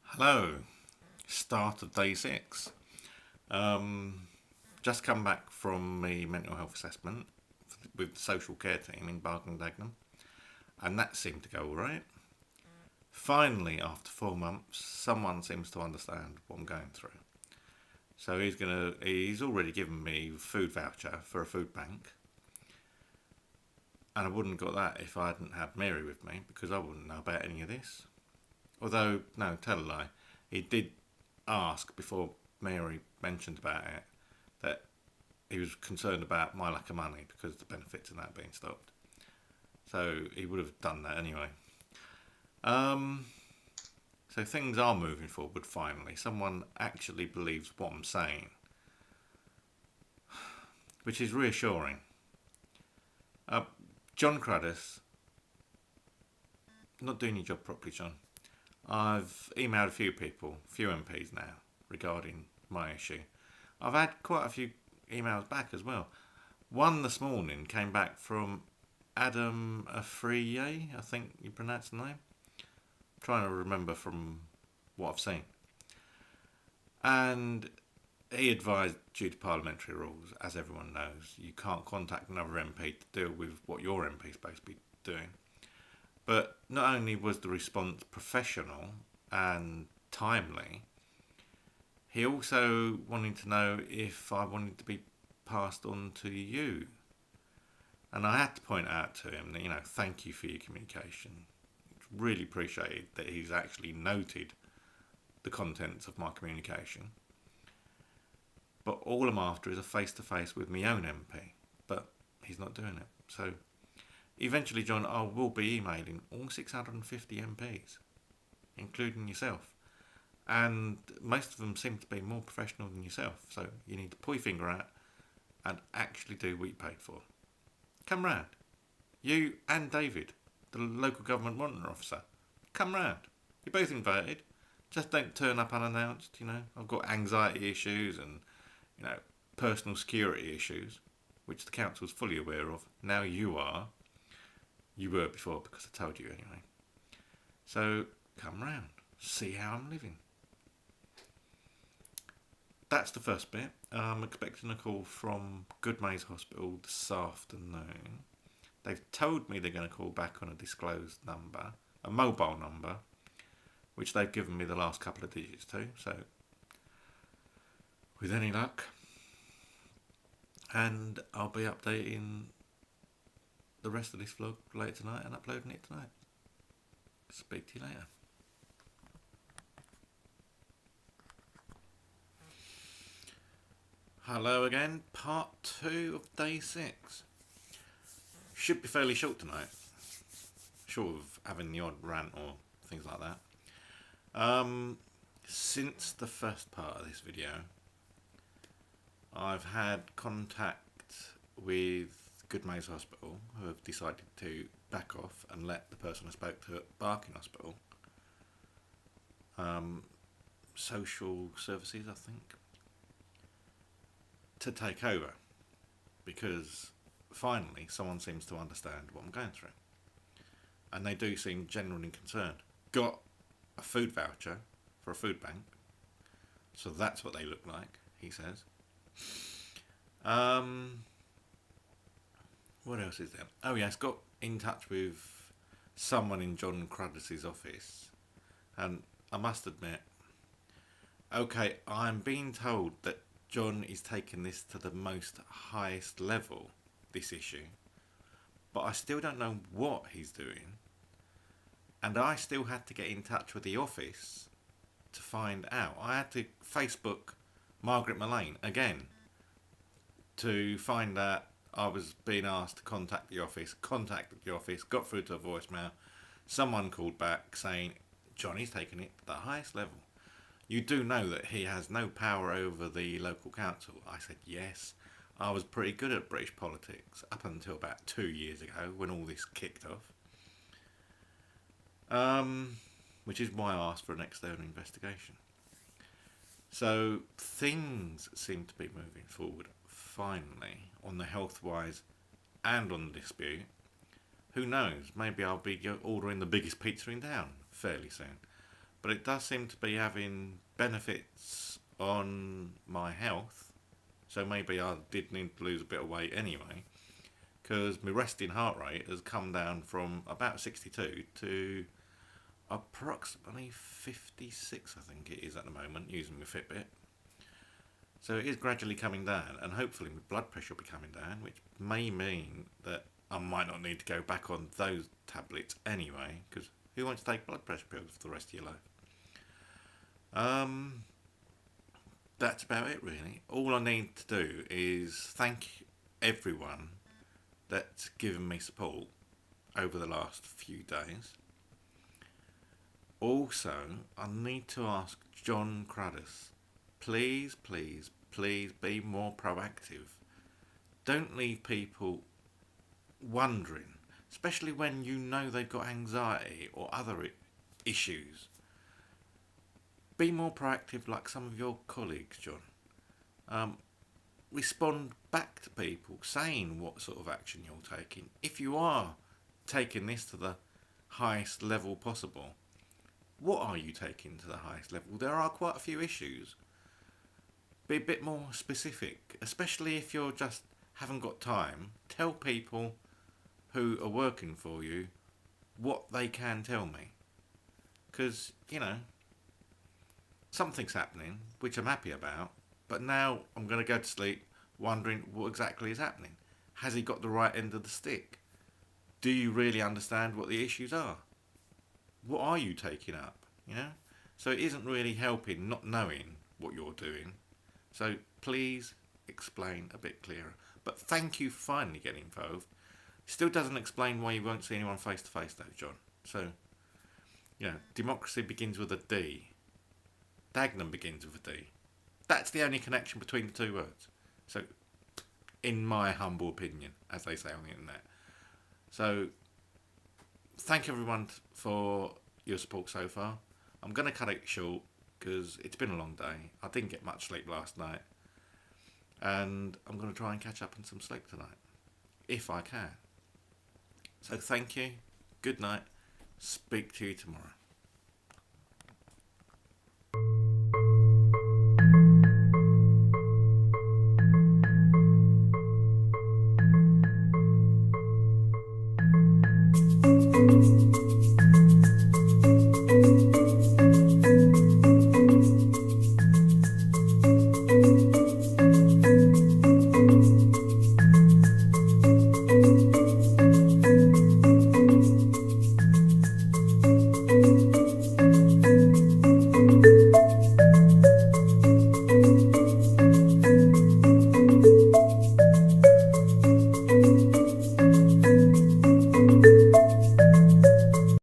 Hello, start of day 6. Just come back from the mental health assessment with the social care team in Barking Dagenham, and that seemed to go alright. Finally, after 4 months, someone seems to understand what I'm going through. So he's already given me a food voucher for a food bank, and I wouldn't have got that if I hadn't had Mary with me, because I wouldn't know about any of this. Although, no, tell a lie, he did ask before Mary mentioned about it that he was concerned about my lack of money because of the benefits of that being stopped. So he would have done that anyway. So things are moving forward finally. Someone actually believes what I'm saying, which is reassuring. John Cradis, not doing your job properly, John. I've emailed a few people, a few MPs now, regarding my issue. I've had quite a few emails back as well. One this morning came back from Adam Afriye, I think you pronounce the name. I'm trying to remember from what I've seen. And he advised, due to parliamentary rules, as everyone knows, you can't contact another MP to deal with what your MP is supposed to be doing. But not only was the response professional and timely, he also wanted to know if I wanted to be passed on to you. And I had to point out to him that, thank you for your communication. Really appreciated that he's actually noted the contents of my communication. But all I'm after is a face-to-face with my own MP. But he's not doing it. So eventually, John, I will be emailing all 650 MPs, including yourself. And most of them seem to be more professional than yourself. So you need to pull your finger out and actually do what you paid for. Come round. You and David, the local government monitoring officer. Come round. You're both invited. Just don't turn up unannounced, I've got anxiety issues and, personal security issues, which the council's fully aware of. Now you are. You were before because I told you anyway. So come round, see how I'm living. That's the first bit. I'm expecting a call from Goodmayes Hospital this afternoon. They've told me they're going to call back on a disclosed number, a mobile number, which they've given me the last couple of digits to. So with any luck, and I'll be updating the rest of this vlog later tonight and uploading it tonight. Speak to you later. Hello again, part 2 of day 6. Should be fairly short tonight. Short of having the odd rant or things like that. Since the first part of this video, I've had contact with Goodmayes Hospital, who have decided to back off and let the person I spoke to at Barking Hospital, social services, I think, to take over, because finally someone seems to understand what I'm going through, and they do seem genuinely concerned. Got a food voucher for a food bank, so that's what they look like, he says. What else is there? Oh yes, got in touch with someone in John Cradis' office, and I must admit, okay, I'm being told that John is taking this to the most highest level, this issue, but I still don't know what he's doing, and I still had to get in touch with the office to find out. I had to Facebook Margaret Mullane again to find out I was being asked to contact the office, contacted the office, got through to a voicemail. Someone called back saying Johnny's taking it to the highest level. You do know that he has no power over the local council. I said yes. I was pretty good at British politics up until about 2 years ago when all this kicked off. Which is why I asked for an external investigation. So things seem to be moving forward finally on the health wise and on the dispute. Who knows? Maybe I'll be ordering the biggest pizza in town fairly soon. But it does seem to be having benefits on my health. So maybe I did need to lose a bit of weight anyway. Because my resting heart rate has come down from about 62 to approximately 56, I think it is at the moment, using my Fitbit. So it is gradually coming down, and hopefully my blood pressure will be coming down, which may mean that I might not need to go back on those tablets anyway, because who wants to take blood pressure pills for the rest of your life? That's about it really. All I need to do is thank everyone that's given me support over the last few days. Also, I need to ask John Cruddas, please, please, please be more proactive. Don't leave people wondering, especially when you know they've got anxiety or other issues. Be more proactive like some of your colleagues, John. Respond back to people saying what sort of action you're taking. If you are taking this to the highest level possible, what are you taking to the highest level? There are quite a few issues. Be a bit more specific, especially if you're just haven't got time. Tell people who are working for you what they can tell me. Because, something's happening, which I'm happy about, but now I'm going to go to sleep wondering what exactly is happening. Has he got the right end of the stick? Do you really understand what the issues are? What are you taking up? So it isn't really helping not knowing what you're doing. So please explain a bit clearer. But thank you for finally getting involved. Still doesn't explain why you won't see anyone face to face though, John. So, democracy begins with a D. Dagenham begins with a D. That's the only connection between the two words. So, in my humble opinion, as they say on the internet. So, thank everyone for your support so far. I'm going to cut it short because it's been a long day. I didn't get much sleep last night. And I'm going to try and catch up on some sleep tonight, if I can. So thank you. Good night. Speak to you tomorrow.